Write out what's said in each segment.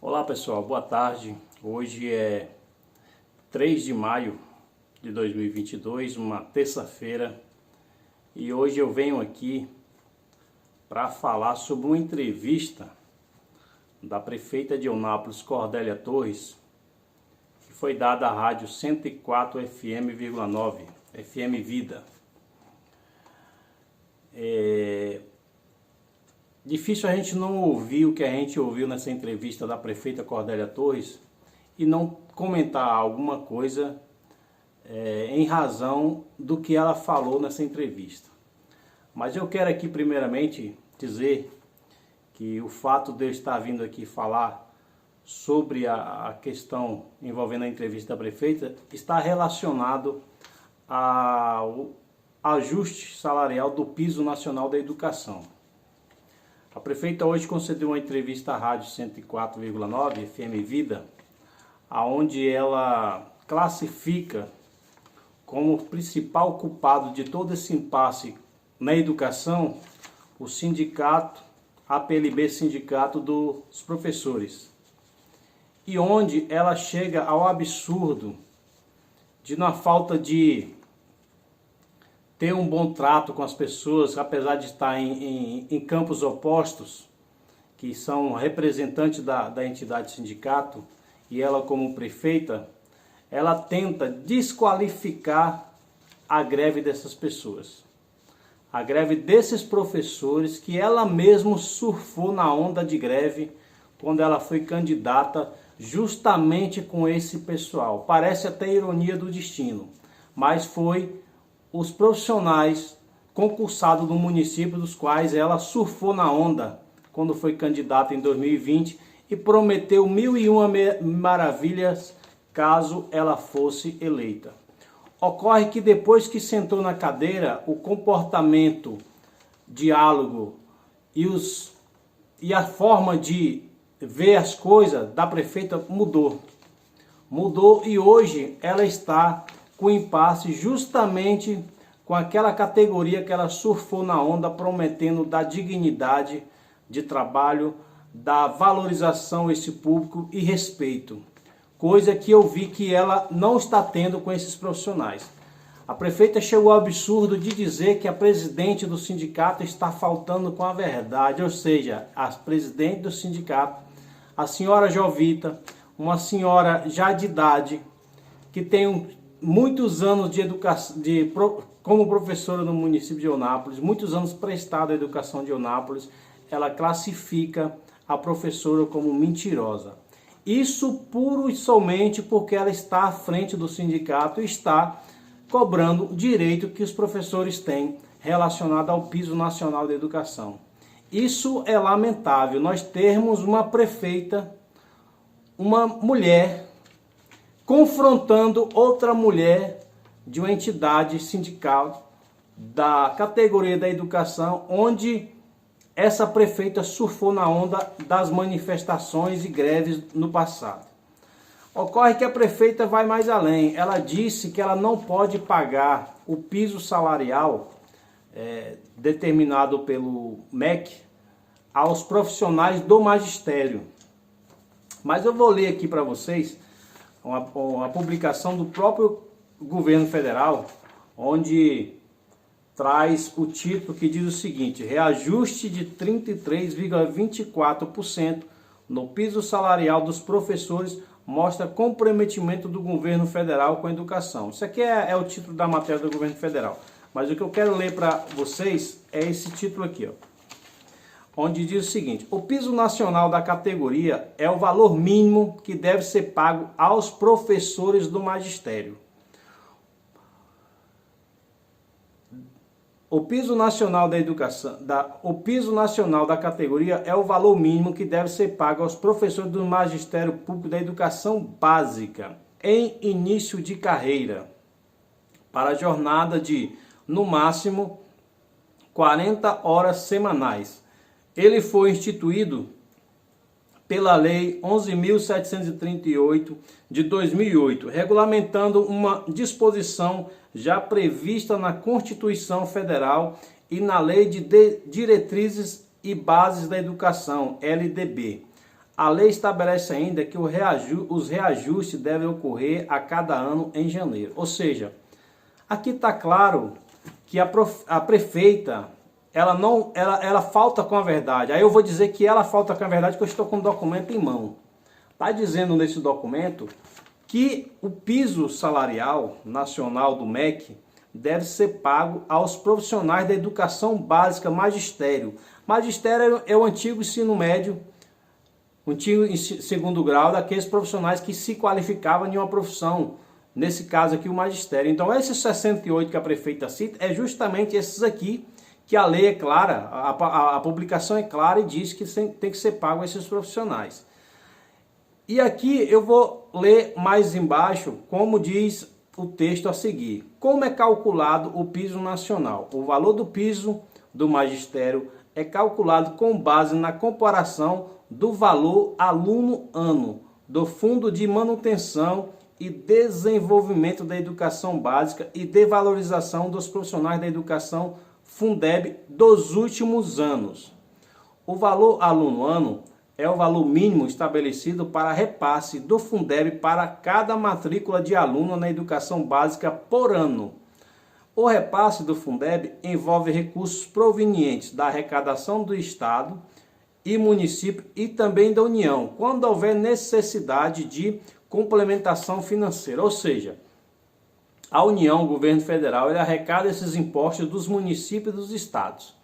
Olá pessoal, boa tarde. Hoje é 3 de maio de 2022, uma terça-feira, e hoje eu venho aqui para falar sobre uma entrevista da prefeita de Eunápolis, Cordélia Torres, que foi dada à rádio 104 FM,9, FM Vida. Difícil a gente não ouvir o que a gente ouviu nessa entrevista da prefeita Cordélia Torres e não comentar alguma coisa em razão do que ela falou nessa entrevista. Mas eu quero aqui primeiramente dizer que o fato de eu estar vindo aqui falar sobre a questão envolvendo a entrevista da prefeita está relacionado ao ajuste salarial do Piso Nacional da Educação. A prefeita hoje concedeu uma entrevista à rádio 104,9 FM Vida, aonde ela classifica como principal culpado de todo esse impasse na educação o sindicato, APLB, Sindicato dos Professores. E onde ela chega ao absurdo de, na falta de ter um bom trato com as pessoas, apesar de estar em campos opostos, que são representantes da entidade sindicato, e ela como prefeita, ela tenta desqualificar a greve dessas pessoas. A greve desses professores que ela mesma surfou na onda de greve quando ela foi candidata justamente com esse pessoal. Parece até ironia do destino, mas foi os profissionais concursados do município dos quais ela surfou na onda quando foi candidata em 2020 e prometeu 1001 maravilhas caso ela fosse eleita. Ocorre que depois que sentou na cadeira, o comportamento, diálogo e a forma de ver as coisas da prefeita mudou. Mudou e hoje ela está com impasse justamente com aquela categoria que ela surfou na onda, prometendo da dignidade de trabalho, da valorização a esse público e respeito. Coisa que eu vi que ela não está tendo com esses profissionais. A prefeita chegou ao absurdo de dizer que a presidente do sindicato está faltando com a verdade, ou seja, a presidente do sindicato, a senhora Jovita, uma senhora já de idade, que tem muitos anos de educação, como professora no município de Eunápolis, muitos anos prestada à educação de Eunápolis, ela classifica a professora como mentirosa. Isso puro e somente porque ela está à frente do sindicato e está cobrando o direito que os professores têm relacionado ao Piso Nacional da Educação. Isso é lamentável, nós termos uma prefeita, uma mulher, confrontando outra mulher de uma entidade sindical da categoria da educação, onde essa prefeita surfou na onda das manifestações e greves no passado. Ocorre que a prefeita vai mais além. Ela disse que ela não pode pagar o piso salarial determinado pelo MEC aos profissionais do magistério. Mas eu vou ler aqui para vocês uma publicação do próprio governo federal, onde traz o título que diz o seguinte: reajuste de 33,24% no piso salarial dos professores mostra comprometimento do governo federal com a educação. Isso aqui é o título da matéria do governo federal. Mas o que eu quero ler para vocês é esse título aqui, ó, onde diz o seguinte: o piso nacional da categoria é o valor mínimo que deve ser pago aos professores do magistério. O piso nacional da educação, o piso nacional da categoria é o valor mínimo que deve ser pago aos professores do magistério público da educação básica em início de carreira, para a jornada de, no máximo, 40 horas semanais. Ele foi instituído pela Lei 11.738 de 2008, regulamentando uma disposição já prevista na Constituição Federal e na Lei de Diretrizes e Bases da Educação, LDB. A lei estabelece ainda que os reajustes devem ocorrer a cada ano em janeiro. Ou seja, aqui está claro que a prefeita, ela falta com a verdade. Aí eu vou dizer que ela falta com a verdade, porque eu estou com o documento em mão. Está dizendo nesse documento que o piso salarial nacional do MEC deve ser pago aos profissionais da educação básica, magistério. Magistério é o antigo ensino médio, o antigo segundo grau, daqueles profissionais que se qualificavam em uma profissão. Nesse caso aqui, o magistério. Então, esses 68 que a prefeita cita, é justamente esses aqui que a lei é clara, a publicação é clara e diz que tem que ser pago a esses profissionais. E aqui eu vou ler mais embaixo, como diz o texto a seguir. Como é calculado o piso nacional? O valor do piso do magistério é calculado com base na comparação do valor aluno-ano do Fundo de Manutenção e Desenvolvimento da Educação Básica e de Valorização dos Profissionais da Educação, Fundeb, dos últimos anos. O valor aluno-ano é o valor mínimo estabelecido para repasse do Fundeb para cada matrícula de aluno na educação básica por ano. O repasse do Fundeb envolve recursos provenientes da arrecadação do Estado e município e também da União, quando houver necessidade de complementação financeira. Ou seja, a União, o governo federal, ele arrecada esses impostos dos municípios e dos estados.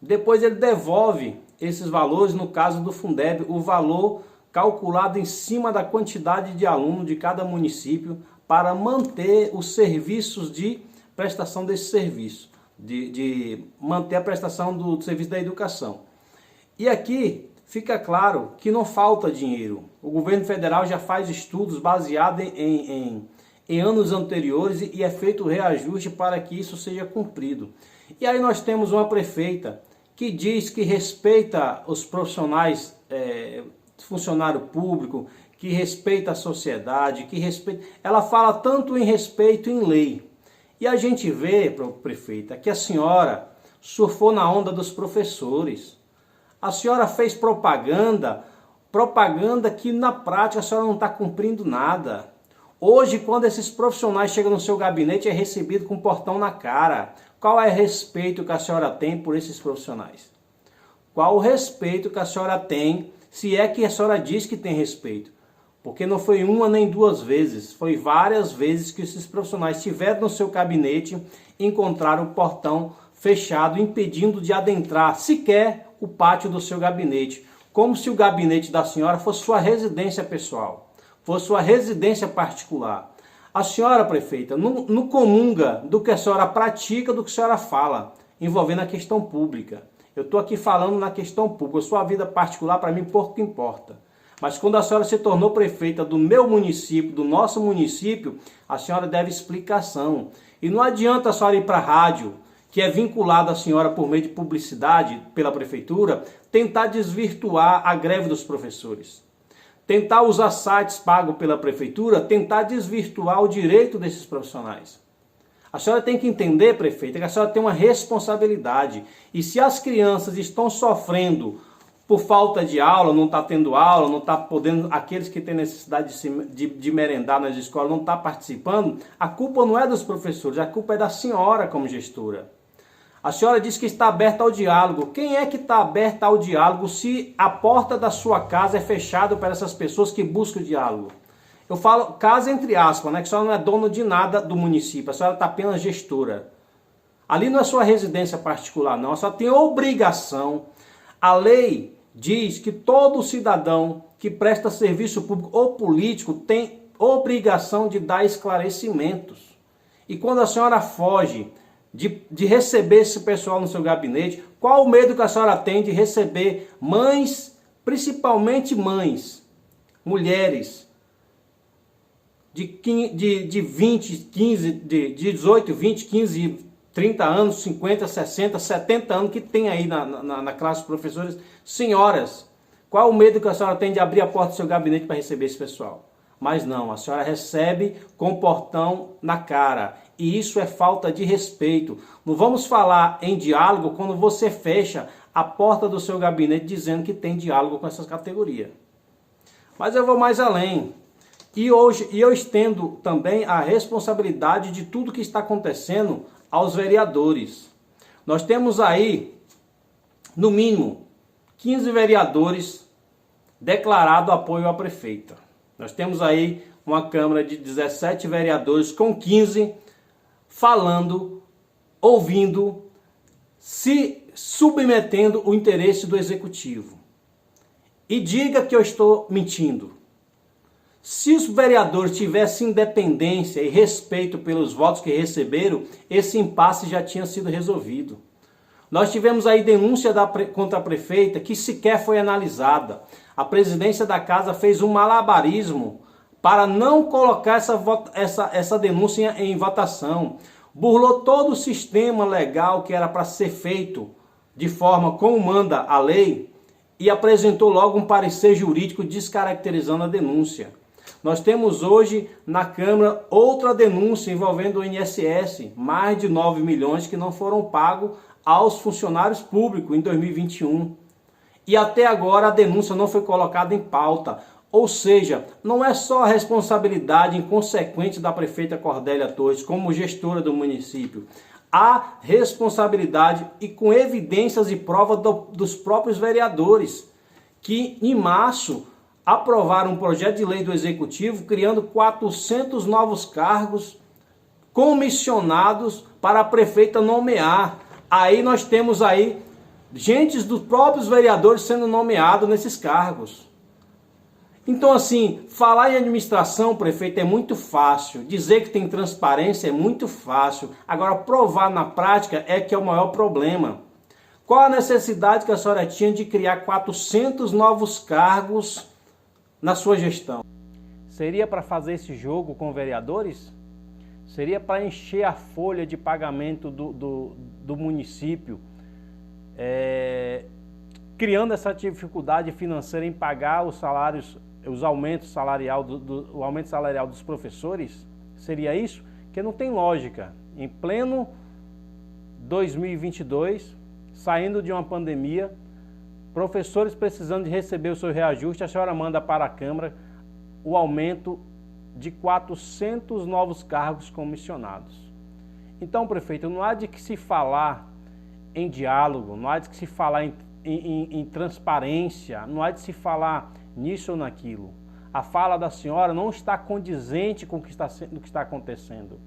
Depois ele devolve esses valores, no caso do Fundeb, o valor calculado em cima da quantidade de alunos de cada município para manter os serviços de prestação desse serviço, de manter a prestação do serviço da educação. E aqui fica claro que não falta dinheiro. O governo federal já faz estudos baseados em anos anteriores e é feito o reajuste para que isso seja cumprido. E aí nós temos uma prefeita que diz que respeita os profissionais, funcionário público, que respeita a sociedade, que respeita... Ela fala tanto em respeito em lei. E a gente vê, prefeita, que a senhora surfou na onda dos professores. A senhora fez propaganda que na prática a senhora não está cumprindo nada. Hoje, quando esses profissionais chegam no seu gabinete, é recebido com um portão na cara. Qual é o respeito que a senhora tem por esses profissionais? Qual o respeito que a senhora tem, se é que a senhora diz que tem respeito? Porque não foi uma nem duas vezes, foi várias vezes que esses profissionais estiveram no seu gabinete e encontraram o portão fechado, impedindo de adentrar sequer o pátio do seu gabinete, como se o gabinete da senhora fosse sua residência pessoal, fosse sua residência particular. A senhora, prefeita, não comunga do que a senhora pratica, do que a senhora fala, envolvendo a questão pública. Eu estou aqui falando na questão pública, sua vida particular para mim pouco importa. Mas quando a senhora se tornou prefeita do meu município, do nosso município, a senhora deve explicação. E não adianta a senhora ir para a rádio, que é vinculada à senhora por meio de publicidade pela prefeitura, tentar desvirtuar a greve dos professores. Tentar usar sites pagos pela prefeitura, tentar desvirtuar o direito desses profissionais. A senhora tem que entender, prefeita, que a senhora tem uma responsabilidade. E se as crianças estão sofrendo por falta de aula, não está tendo aula, não está podendo, aqueles que têm necessidade de merendar nas escolas não estão participando, a culpa não é dos professores, a culpa é da senhora como gestora. A senhora diz que está aberta ao diálogo. Quem é que está aberta ao diálogo se a porta da sua casa é fechada para essas pessoas que buscam o diálogo? Eu falo casa entre aspas, né? Que a senhora não é dona de nada do município, a senhora está apenas gestora. Ali não é sua residência particular, não. A senhora tem obrigação. A lei diz que todo cidadão que presta serviço público ou político tem obrigação de dar esclarecimentos. E quando a senhora foge de receber esse pessoal no seu gabinete, qual o medo que a senhora tem de receber mães, principalmente mães, mulheres, de 18, 20, 15, 30 anos, 50, 60, 70 anos que tem aí na classe de professores, senhoras. Qual o medo que a senhora tem de abrir a porta do seu gabinete para receber esse pessoal? Mas não, a senhora recebe com o portão na cara. E isso é falta de respeito. Não vamos falar em diálogo quando você fecha a porta do seu gabinete dizendo que tem diálogo com essas categorias. Mas eu vou mais além. E eu estendo também a responsabilidade de tudo que está acontecendo aos vereadores. Nós temos aí, no mínimo, 15 vereadores declarado apoio à prefeita. Nós temos aí uma Câmara de 17 vereadores com 15 falando, ouvindo, se submetendo ao interesse do Executivo. E diga que eu estou mentindo. Se os vereadores tivessem independência e respeito pelos votos que receberam, esse impasse já tinha sido resolvido. Nós tivemos aí denúncia contra a prefeita que sequer foi analisada. A presidência da casa fez um malabarismo para não colocar essa denúncia em votação. Burlou todo o sistema legal que era para ser feito de forma como manda a lei e apresentou logo um parecer jurídico descaracterizando a denúncia. Nós temos hoje na Câmara outra denúncia envolvendo o INSS, mais de 9 milhões que não foram pagos aos funcionários públicos em 2021. E até agora a denúncia não foi colocada em pauta. Ou seja, não é só a responsabilidade inconsequente da prefeita Cordélia Torres como gestora do município. Há responsabilidade e com evidências e provas dos próprios vereadores, que em março aprovaram um projeto de lei do Executivo criando 400 novos cargos comissionados para a prefeita nomear. Aí nós temos aí gente dos próprios vereadores sendo nomeados nesses cargos. Então assim, falar em administração, prefeito, é muito fácil. Dizer que tem transparência é muito fácil. Agora, provar na prática é que é o maior problema. Qual a necessidade que a senhora tinha de criar 400 novos cargos na sua gestão? Seria para fazer esse jogo com vereadores? Seria para encher a folha de pagamento do município, criando essa dificuldade financeira em pagar os salários, os aumentos salarial, o aumento salarial dos professores? Seria isso? Que não tem lógica. Em pleno 2022, saindo de uma pandemia, professores precisando de receber o seu reajuste, a senhora manda para a Câmara o aumento de 400 novos cargos comissionados. Então, prefeito, não há de que se falar em diálogo, não há de que se falar em transparência, não há de se falar nisso ou naquilo. A fala da senhora não está condizente com o que está acontecendo.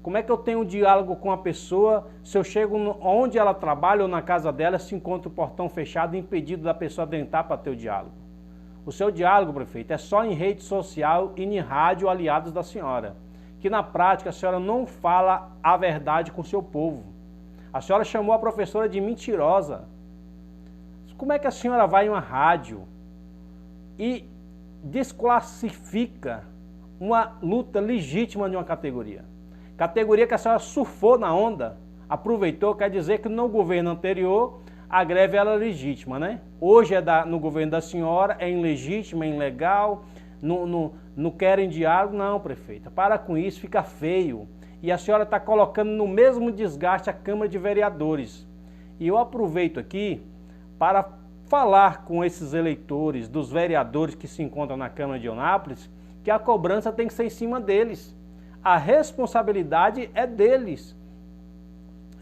Como é que eu tenho um diálogo com a pessoa se eu chego onde ela trabalha ou na casa dela, se encontra o portão fechado, impedido da pessoa adentrar para ter o diálogo? O seu diálogo, prefeito, é só em rede social e em rádio aliados da senhora, que na prática a senhora não fala a verdade com o seu povo. A senhora chamou a professora de mentirosa. Como é que a senhora vai em uma rádio e desclassifica uma luta legítima de uma categoria? Categoria que a senhora surfou na onda, aproveitou, quer dizer que no governo anterior a greve era legítima, né? Hoje no governo da senhora, é ilegítima, é ilegal, não querem diálogo. Não, prefeita, para com isso, fica feio. E a senhora está colocando no mesmo desgaste a Câmara de Vereadores. E eu aproveito aqui para falar com esses eleitores, dos vereadores que se encontram na Câmara de Eunápolis, que a cobrança tem que ser em cima deles. A responsabilidade é deles.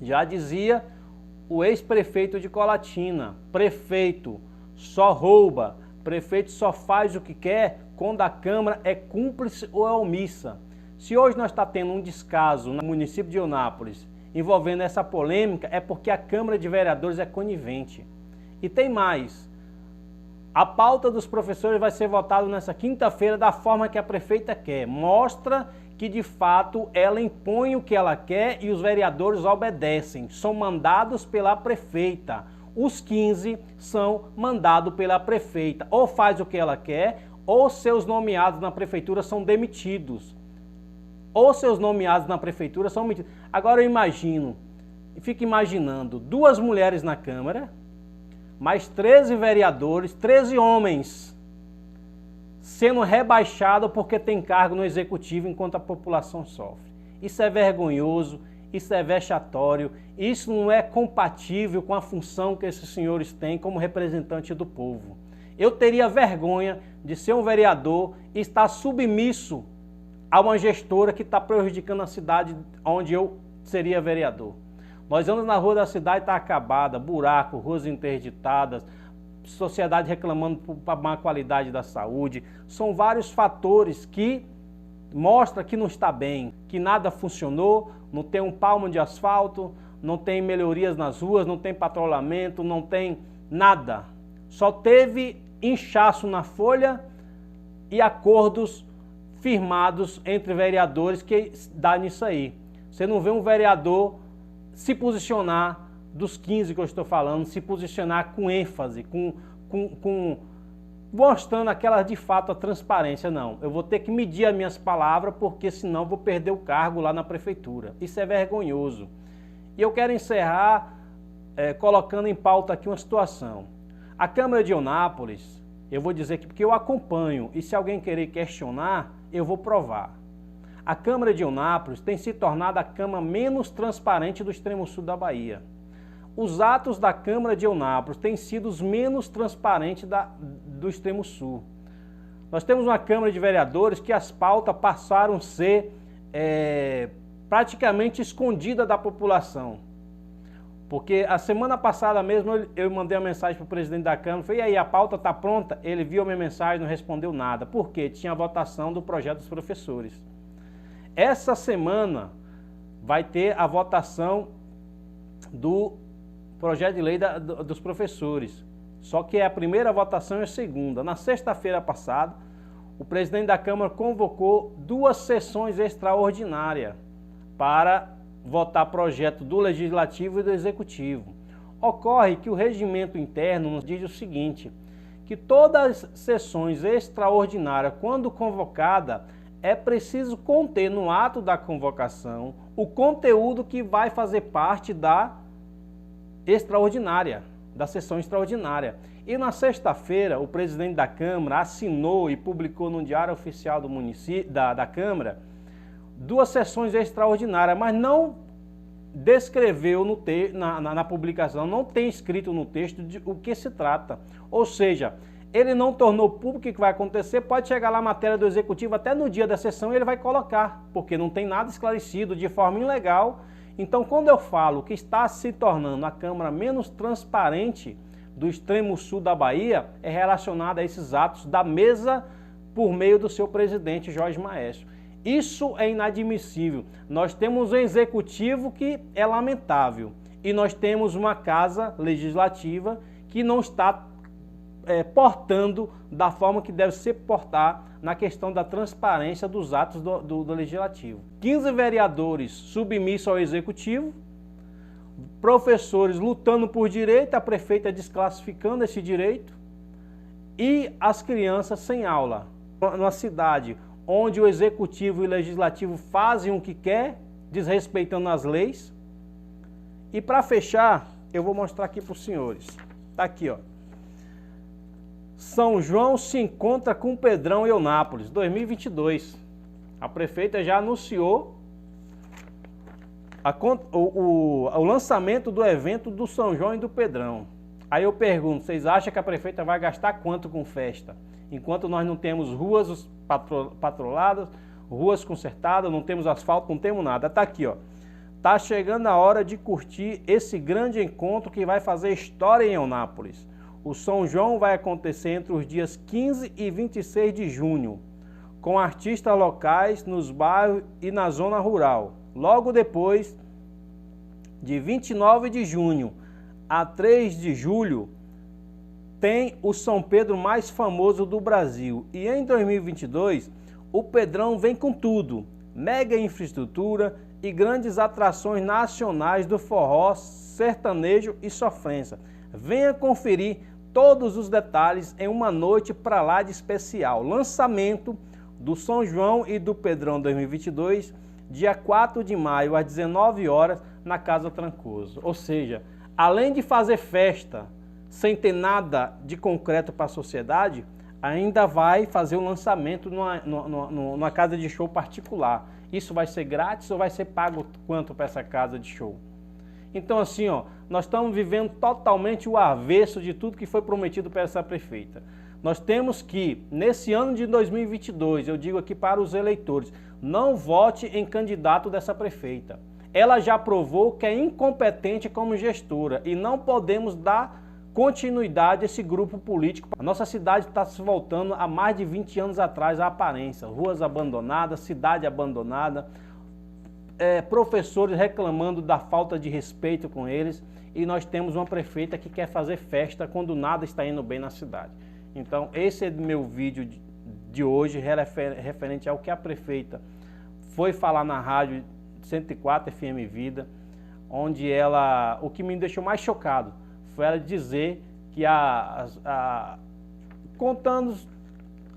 Já dizia o ex-prefeito de Colatina: prefeito só rouba, prefeito só faz o que quer quando a Câmara é cúmplice ou é omissa. Se hoje nós está tendo um descaso no município de Eunápolis envolvendo essa polêmica, é porque a Câmara de Vereadores é conivente. E tem mais. A pauta dos professores vai ser votada nessa quinta-feira da forma que a prefeita quer. Mostra que, de fato, ela impõe o que ela quer e os vereadores obedecem. São mandados pela prefeita. Os 15 são mandados pela prefeita. Ou faz o que ela quer, ou seus nomeados na prefeitura são demitidos. Ou seus nomeados na prefeitura são demitidos. Agora eu fico imaginando 2 mulheres na Câmara, mais 13 vereadores, 13 homens, sendo rebaixado porque tem cargo no Executivo enquanto a população sofre. Isso é vergonhoso, isso é vexatório, isso não é compatível com a função que esses senhores têm como representante do povo. Eu teria vergonha de ser um vereador e estar submisso a uma gestora que está prejudicando a cidade onde eu seria vereador. Nós vamos na rua da cidade, está acabada, buraco, ruas interditadas, sociedade reclamando por má qualidade da saúde. São vários fatores que mostram que não está bem, que nada funcionou, não tem um palmo de asfalto, não tem melhorias nas ruas, não tem patrulhamento, não tem nada. Só teve inchaço na folha e acordos firmados entre vereadores que dá nisso aí. Você não vê um vereador se posicionar, dos 15 que eu estou falando, se posicionar com ênfase, mostrando aquela de fato a transparência. Não, eu vou ter que medir as minhas palavras, porque senão vou perder o cargo lá na prefeitura. Isso é vergonhoso. E eu quero encerrar colocando em pauta aqui uma situação. A Câmara de Eunápolis, eu vou dizer que porque eu acompanho, e se alguém querer questionar, eu vou provar. A Câmara de Eunápolis tem se tornado a Câmara menos transparente do extremo sul da Bahia. Os atos da Câmara de Eunápolis têm sido os menos transparentes do extremo sul. Nós temos uma Câmara de Vereadores que as pautas passaram a ser praticamente escondidas da população. Porque a semana passada mesmo eu mandei uma mensagem para o presidente da Câmara, falei, e aí, a pauta está pronta? Ele viu a minha mensagem e não respondeu nada. Por quê? Tinha a votação do projeto dos professores. Essa semana vai ter a votação do projeto de lei dos professores. Só que é a primeira votação e a segunda. Na sexta-feira passada, o presidente da Câmara convocou 2 sessões extraordinárias para votar projeto do Legislativo e do Executivo. Ocorre que o regimento interno nos diz o seguinte, que todas as sessões extraordinárias, quando convocada, é preciso conter no ato da convocação o conteúdo que vai fazer parte da extraordinária, da sessão extraordinária. E na sexta-feira, o presidente da Câmara assinou e publicou no Diário Oficial do município, da Câmara 2 sessões extraordinárias, mas não descreveu na publicação, não tem escrito no texto de o que se trata. Ou seja, ele não tornou público o que vai acontecer, pode chegar lá a matéria do Executivo até no dia da sessão e ele vai colocar, porque não tem nada esclarecido de forma ilegal. Então, quando eu falo que está se tornando a Câmara menos transparente do extremo sul da Bahia, é relacionado a esses atos da mesa por meio do seu presidente, Jorge Maestro. Isso é inadmissível. Nós temos um executivo que é lamentável e nós temos uma casa legislativa que não está portando da forma que deve se portar na questão da transparência dos atos do Legislativo. 15 vereadores submissos ao Executivo, professores lutando por direito, a prefeita desclassificando esse direito e as crianças sem aula. Numa cidade onde o Executivo e o Legislativo fazem o que quer, desrespeitando as leis. E para fechar, eu vou mostrar aqui para os senhores. Está aqui, ó. São João se encontra com Pedrão em Eunápolis, 2022. A prefeita já anunciou o lançamento do evento do São João e do Pedrão. Aí eu pergunto, vocês acham que a prefeita vai gastar quanto com festa? Enquanto nós não temos ruas patruladas, ruas consertadas, não temos asfalto, não temos nada. Está aqui, ó. Tá chegando a hora de curtir esse grande encontro que vai fazer história em Eunápolis. O São João vai acontecer entre os dias 15 e 26 de junho, com artistas locais nos bairros e na zona rural. Logo depois, de 29 de junho a 3 de julho, tem o São Pedro mais famoso do Brasil. E em 2022, o Pedrão vem com tudo, mega infraestrutura e grandes atrações nacionais do forró, sertanejo e sofrência. Venha conferir todos os detalhes em uma noite pra lá de especial. Lançamento do São João e do Pedrão 2022, dia 4 de maio, às 19 horas, na Casa Trancoso. Ou seja, além de fazer festa sem ter nada de concreto para a sociedade, ainda vai fazer um lançamento numa casa de show particular. Isso vai ser grátis ou vai ser pago quanto para essa casa de show? Então assim, ó, nós estamos vivendo totalmente o avesso de tudo que foi prometido para essa prefeita. Nós temos que, nesse ano de 2022, eu digo aqui para os eleitores, não vote em candidato dessa prefeita. Ela já provou que é incompetente como gestora e não podemos dar continuidade a esse grupo político. A nossa cidade está se voltando há mais de 20 anos atrás à aparência. Ruas abandonadas, cidade abandonada, professores reclamando da falta de respeito com eles, e nós temos uma prefeita que quer fazer festa quando nada está indo bem na cidade. Então esse é o meu vídeo de hoje, referente ao que a prefeita foi falar na rádio 104 FM Vida, onde ela, o que me deixou mais chocado foi ela dizer que contando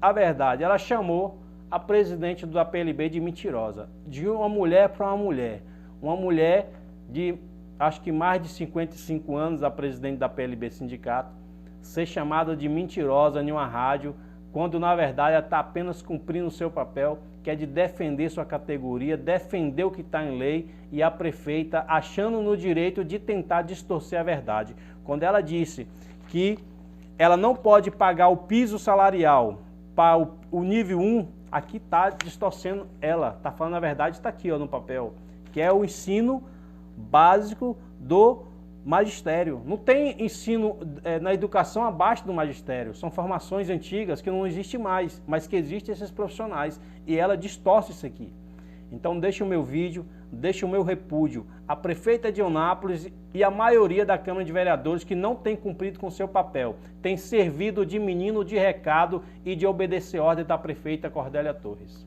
a verdade, ela chamou a presidente do APLB de mentirosa, de uma mulher para uma mulher de acho que mais de 55 anos, a presidente da APLB Sindicato, ser chamada de mentirosa em uma rádio, quando na verdade ela está apenas cumprindo o seu papel, que é de defender sua categoria, defender o que está em lei, e a prefeita achando no direito de tentar distorcer a verdade. Quando ela disse que ela não pode pagar o piso salarial para o nível 1, aqui está distorcendo ela, está falando a verdade, está aqui ó, no papel, que é o ensino básico do magistério. Não tem ensino na educação abaixo do magistério, são formações antigas que não existem mais, mas que existem esses profissionais, e ela distorce isso aqui. Então deixa o meu vídeo, deixa o meu repúdio à prefeita de Eunápolis e a maioria da Câmara de Vereadores que não tem cumprido com seu papel, tem servido de menino de recado e de obedecer ordem da prefeita Cordélia Torres.